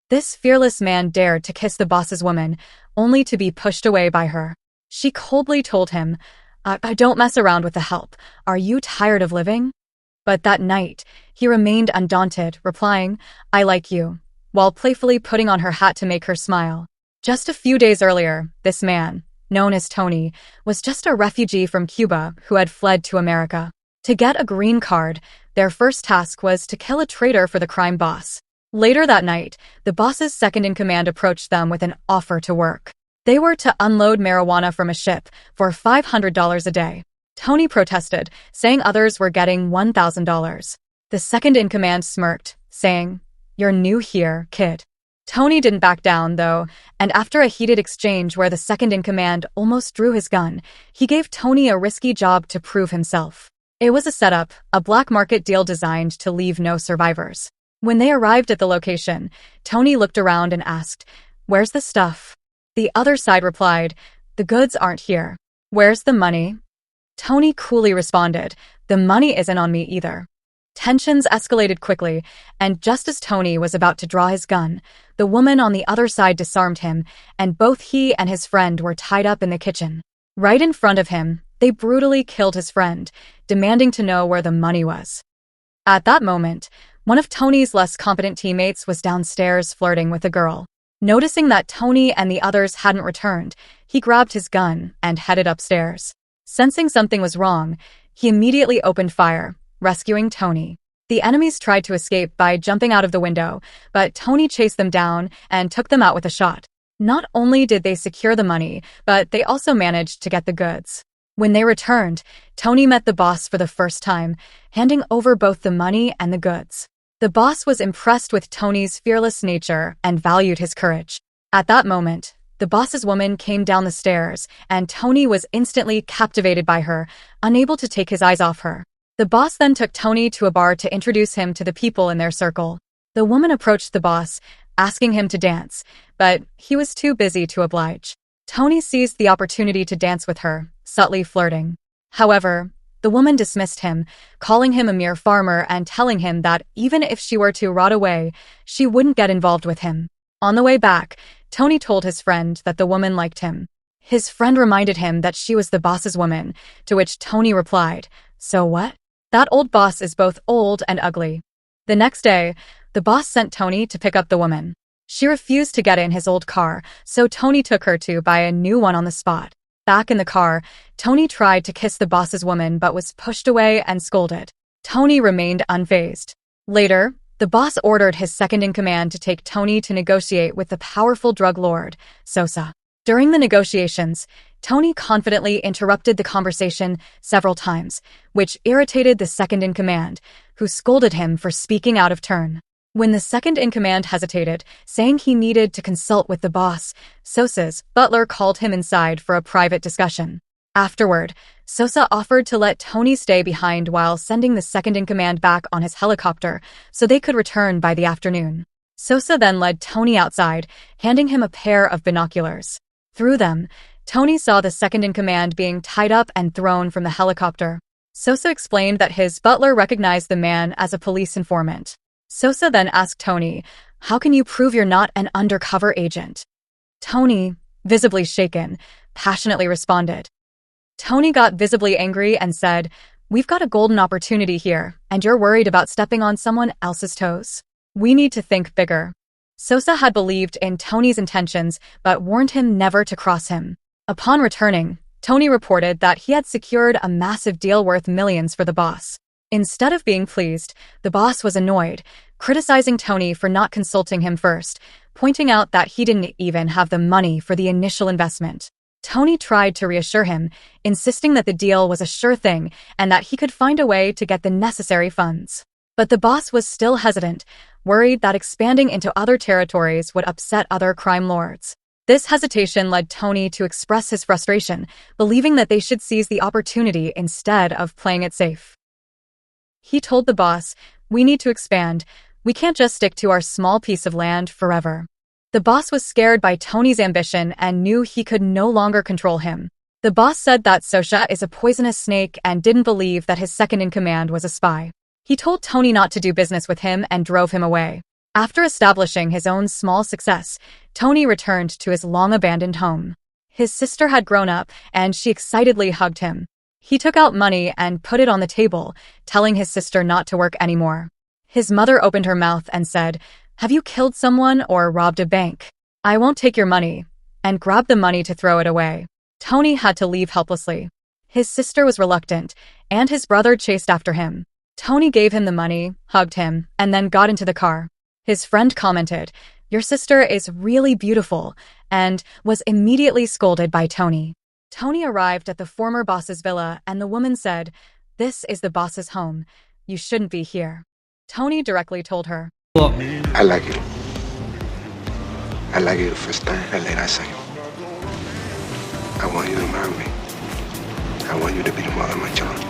This fearless man dared to kiss the boss's woman, only to be pushed away by her. She coldly told him, I don't mess around with the help. Are you tired of living? But that night, he remained undaunted, replying, I like you, while playfully putting on her hat to make her smile. Just a few days earlier, this man, known as Tony, was just a refugee from Cuba who had fled to America. To get a green card, their first task was to kill a traitor for the crime boss. Later that night, the boss's second-in-command approached them with an offer to work. They were to unload marijuana from a ship for $500 a day. Tony protested, saying others were getting $1,000. The second-in-command smirked, saying, You're new here, kid. Tony didn't back down, though, and after a heated exchange where the second-in-command almost drew his gun, he gave Tony a risky job to prove himself. It was a setup, a black market deal designed to leave no survivors. When they arrived at the location, Tony looked around and asked, Where's the stuff? The other side replied, The goods aren't here. Where's the money? Tony coolly responded, The money isn't on me either. Tensions escalated quickly, and just as Tony was about to draw his gun, the woman on the other side disarmed him, and both he and his friend were tied up in the kitchen. Right in front of him, they brutally killed his friend, demanding to know where the money was. At that moment, one of Tony's less competent teammates was downstairs flirting with a girl. Noticing that Tony and the others hadn't returned, he grabbed his gun and headed upstairs. Sensing something was wrong, he immediately opened fire, rescuing Tony. The enemies tried to escape by jumping out of the window, but Tony chased them down and took them out with a shot. Not only did they secure the money, but they also managed to get the goods. When they returned, Tony met the boss for the first time, handing over both the money and the goods. The boss was impressed with Tony's fearless nature and valued his courage. At that moment, the boss's woman came down the stairs, and Tony was instantly captivated by her, unable to take his eyes off her. The boss then took Tony to a bar to introduce him to the people in their circle. The woman approached the boss, asking him to dance, but he was too busy to oblige. Tony seized the opportunity to dance with her, subtly flirting. However, the woman dismissed him, calling him a mere farmer and telling him that even if she were to rot away, she wouldn't get involved with him. On the way back, Tony told his friend that the woman liked him. His friend reminded him that she was the boss's woman, to which Tony replied, So what? That old boss is both old and ugly. The next day, the boss sent Tony to pick up the woman. She refused to get in his old car, so Tony took her to buy a new one on the spot. Back in the car, Tony tried to kiss the boss's woman but was pushed away and scolded. Tony remained unfazed. Later, the boss ordered his second-in-command to take Tony to negotiate with the powerful drug lord, Sosa. During the negotiations, Tony confidently interrupted the conversation several times, which irritated the second-in-command, who scolded him for speaking out of turn. When the second-in-command hesitated, saying he needed to consult with the boss, Sosa's butler called him inside for a private discussion. Afterward, Sosa offered to let Tony stay behind while sending the second-in-command back on his helicopter so they could return by the afternoon. Sosa then led Tony outside, handing him a pair of binoculars. Through them, Tony saw the second-in-command being tied up and thrown from the helicopter. Sosa explained that his butler recognized the man as a police informant. Sosa then asked Tony, How can you prove you're not an undercover agent? Tony, visibly shaken, passionately responded. Tony got visibly angry and said, We've got a golden opportunity here, and you're worried about stepping on someone else's toes. We need to think bigger. Sosa had believed in Tony's intentions, but warned him never to cross him. Upon returning, Tony reported that he had secured a massive deal worth millions for the boss. Instead of being pleased, the boss was annoyed, criticizing Tony for not consulting him first, pointing out that he didn't even have the money for the initial investment. Tony tried to reassure him, insisting that the deal was a sure thing and that he could find a way to get the necessary funds. But the boss was still hesitant, worried that expanding into other territories would upset other crime lords. This hesitation led Tony to express his frustration, believing that they should seize the opportunity instead of playing it safe. He told the boss, We need to expand. We can't just stick to our small piece of land forever. The boss was scared by Tony's ambition and knew he could no longer control him. The boss said that Sosa is a poisonous snake and didn't believe that his second-in-command was a spy. He told Tony not to do business with him and drove him away. After establishing his own small success, Tony returned to his long-abandoned home. His sister had grown up, and she excitedly hugged him. He took out money and put it on the table, telling his sister not to work anymore. His mother opened her mouth and said, "Have you killed someone or robbed a bank? I won't take your money," and grabbed the money to throw it away. Tony had to leave helplessly. His sister was reluctant, and his brother chased after him. Tony gave him the money, hugged him, and then got into the car. His friend commented, "Your sister is really beautiful," and was immediately scolded by Tony. Tony arrived at the former boss's villa, and the woman said, "This is the boss's home. You shouldn't be here." Tony directly told her, I like you. I like you the first time, I like that second. I want you to marry me. I want you to be the mother of my children.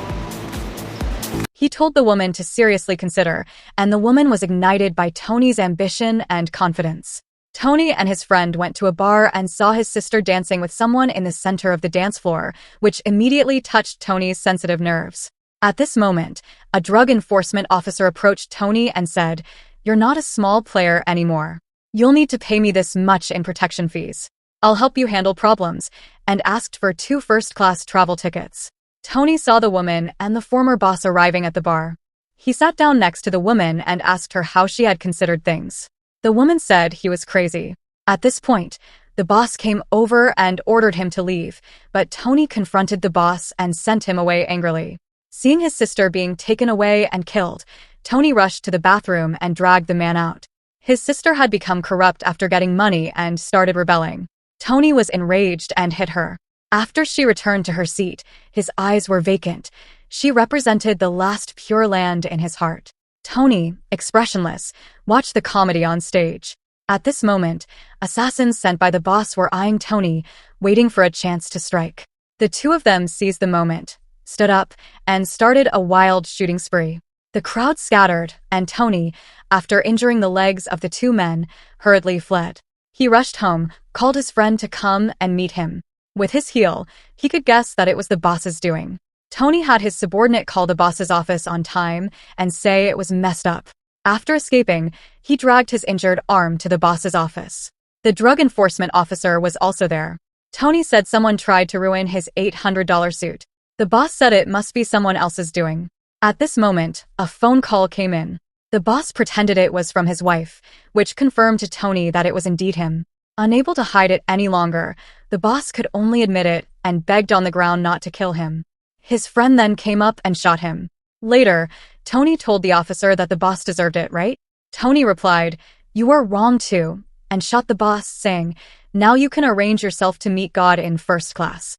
He told the woman to seriously consider, and the woman was ignited by Tony's ambition and confidence. Tony and his friend went to a bar and saw his sister dancing with someone in the center of the dance floor, which immediately touched Tony's sensitive nerves. At this moment, a drug enforcement officer approached Tony and said, "You're not a small player anymore. You'll need to pay me this much in protection fees. I'll help you handle problems," and asked for 2 first-class travel tickets. Tony saw the woman and the former boss arriving at the bar. He sat down next to the woman and asked her how she had considered things. The woman said he was crazy. At this point, the boss came over and ordered him to leave, but Tony confronted the boss and sent him away angrily. Seeing his sister being taken away and killed, Tony rushed to the bathroom and dragged the man out. His sister had become corrupt after getting money and started rebelling. Tony was enraged and hit her. After she returned to her seat, his eyes were vacant. She represented the last pure land in his heart. Tony, expressionless, watched the comedy on stage. At this moment, assassins sent by the boss were eyeing Tony, waiting for a chance to strike. The two of them seized the moment, stood up, and started a wild shooting spree. The crowd scattered, and Tony, after injuring the legs of the 2 men, hurriedly fled. He rushed home, called his friend to come and meet him. With his heel, he could guess that it was the boss's doing. Tony had his subordinate call the boss's office on time and say it was messed up. After escaping, he dragged his injured arm to the boss's office. The drug enforcement officer was also there. Tony said someone tried to ruin his $800 suit. The boss said it must be someone else's doing. At this moment, a phone call came in. The boss pretended it was from his wife, which confirmed to Tony that it was indeed him. Unable to hide it any longer, the boss could only admit it and begged on the ground not to kill him. His friend then came up and shot him. Later, Tony told the officer that the boss deserved it, right? Tony replied, "You are wrong too," and shot the boss, saying, "Now you can arrange yourself to meet God in first class."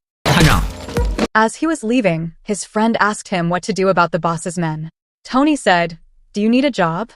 As he was leaving, his friend asked him what to do about the boss's men. Tony said, "Do you need a job?"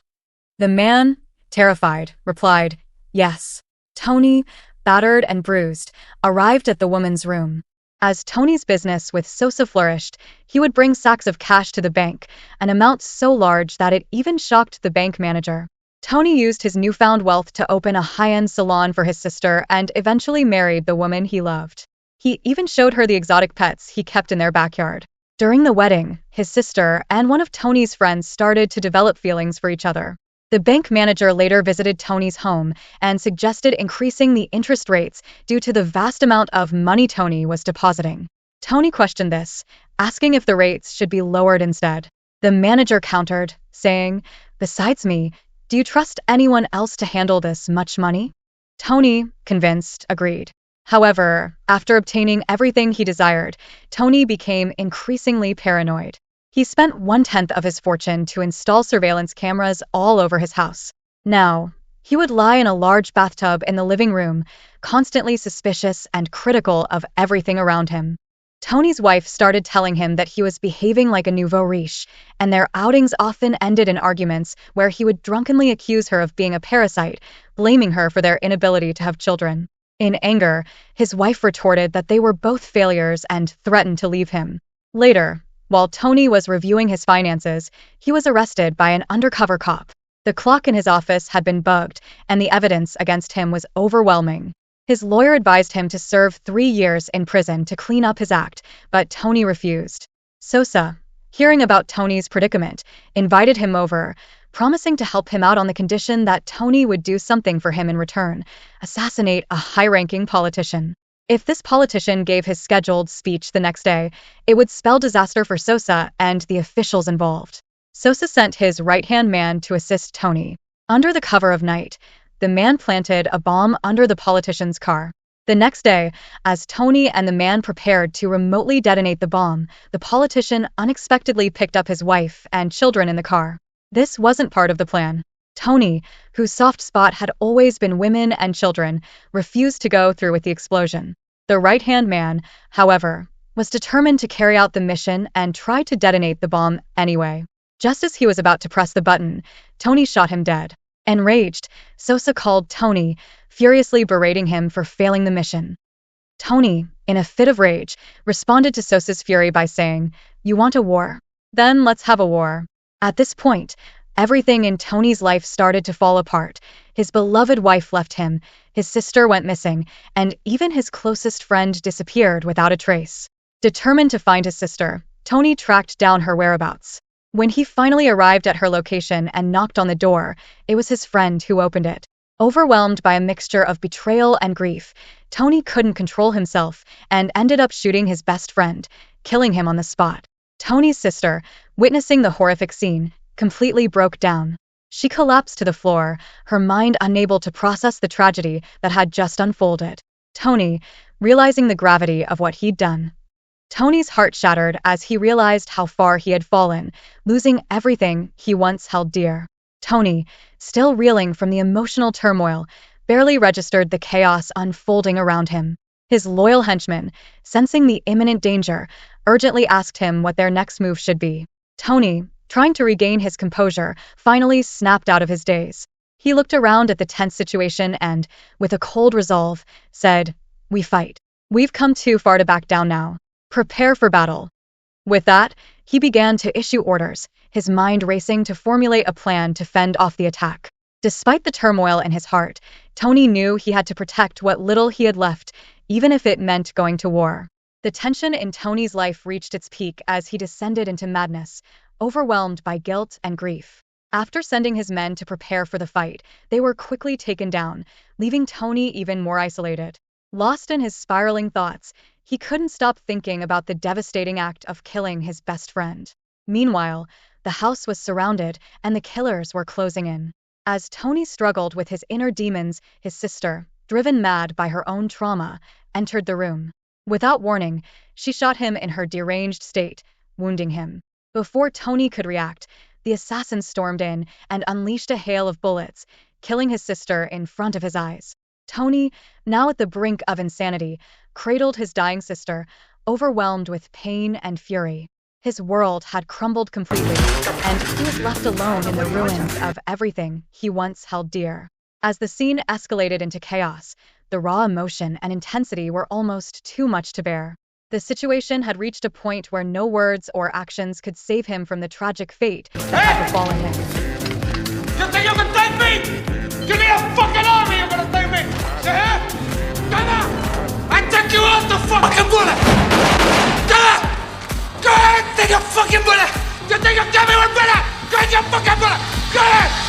The man, terrified, replied, "Yes." Tony, battered and bruised, arrived at the woman's room. As Tony's business with Sosa flourished, he would bring sacks of cash to the bank, an amount so large that it even shocked the bank manager. Tony used his newfound wealth to open a high-end salon for his sister and eventually married the woman he loved. He even showed her the exotic pets he kept in their backyard. During the wedding, his sister and one of Tony's friends started to develop feelings for each other. The bank manager later visited Tony's home and suggested increasing the interest rates due to the vast amount of money Tony was depositing. Tony questioned this, asking if the rates should be lowered instead. The manager countered, saying, "Besides me, do you trust anyone else to handle this much money?" Tony, convinced, agreed. However, after obtaining everything he desired, Tony became increasingly paranoid. He spent 1/10 of his fortune to install surveillance cameras all over his house. Now, he would lie in a large bathtub in the living room, constantly suspicious and critical of everything around him. Tony's wife started telling him that he was behaving like a nouveau riche, and their outings often ended in arguments where he would drunkenly accuse her of being a parasite, blaming her for their inability to have children. In anger, his wife retorted that they were both failures and threatened to leave him. Later, while Tony was reviewing his finances, he was arrested by an undercover cop. The clock in his office had been bugged, and the evidence against him was overwhelming. His lawyer advised him to serve 3 years in prison to clean up his act, but Tony refused. Sosa, hearing about Tony's predicament, invited him over, promising to help him out on the condition that Tony would do something for him in return: assassinate a high-ranking politician. If this politician gave his scheduled speech the next day, it would spell disaster for Sosa and the officials involved. Sosa sent his right-hand man to assist Tony. Under the cover of night, the man planted a bomb under the politician's car. The next day, as Tony and the man prepared to remotely detonate the bomb, the politician unexpectedly picked up his wife and children in the car. This wasn't part of the plan. Tony, whose soft spot had always been women and children, refused to go through with the explosion. The right-hand man, however, was determined to carry out the mission and try to detonate the bomb anyway. Just as he was about to press the button, Tony shot him dead. Enraged, Sosa called Tony, furiously berating him for failing the mission. Tony, in a fit of rage, responded to Sosa's fury by saying, "You want a war? Then let's have a war." At this point, everything in Tony's life started to fall apart. His beloved wife left him, his sister went missing, and even his closest friend disappeared without a trace. Determined to find his sister, Tony tracked down her whereabouts. When he finally arrived at her location and knocked on the door, it was his friend who opened it. Overwhelmed by a mixture of betrayal and grief, Tony couldn't control himself and ended up shooting his best friend, killing him on the spot. Tony's sister, witnessing the horrific scene, completely broke down. She collapsed to the floor, her mind unable to process the tragedy that had just unfolded. Tony, realizing the gravity of what he'd done. Tony's heart shattered as he realized how far he had fallen, losing everything he once held dear. Tony, still reeling from the emotional turmoil, barely registered the chaos unfolding around him. His loyal henchmen, sensing the imminent danger, urgently asked him what their next move should be. Tony, trying to regain his composure, finally snapped out of his daze. He looked around at the tense situation and, with a cold resolve, said, "We fight. We've come too far to back down now. Prepare for battle." With that, he began to issue orders, his mind racing to formulate a plan to fend off the attack. Despite the turmoil in his heart, Tony knew he had to protect what little he had left, even if it meant going to war. The tension in Tony's life reached its peak as he descended into madness, overwhelmed by guilt and grief. After sending his men to prepare for the fight, they were quickly taken down, leaving Tony even more isolated. Lost in his spiraling thoughts, he couldn't stop thinking about the devastating act of killing his best friend. Meanwhile, the house was surrounded and the killers were closing in. As Tony struggled with his inner demons, his sister, driven mad by her own trauma, entered the room. Without warning, she shot him in her deranged state, wounding him. Before Tony could react, the assassin stormed in and unleashed a hail of bullets, killing his sister in front of his eyes. Tony, now at the brink of insanity, cradled his dying sister, overwhelmed with pain and fury. His world had crumbled completely, and he was left alone in the ruins of everything he once held dear. As the scene escalated into chaos, the raw emotion and intensity were almost too much to bear. The situation had reached a point where no words or actions could save him from the tragic fate that had befallen him. You think you can take me? Give me a fucking army, you're gonna take me! You hear? Come on! I take you off the fucking bullet! Come on! Go ahead, take your fucking bullet! You think you get me one bullet? Go ahead, your fucking bullet! Go ahead!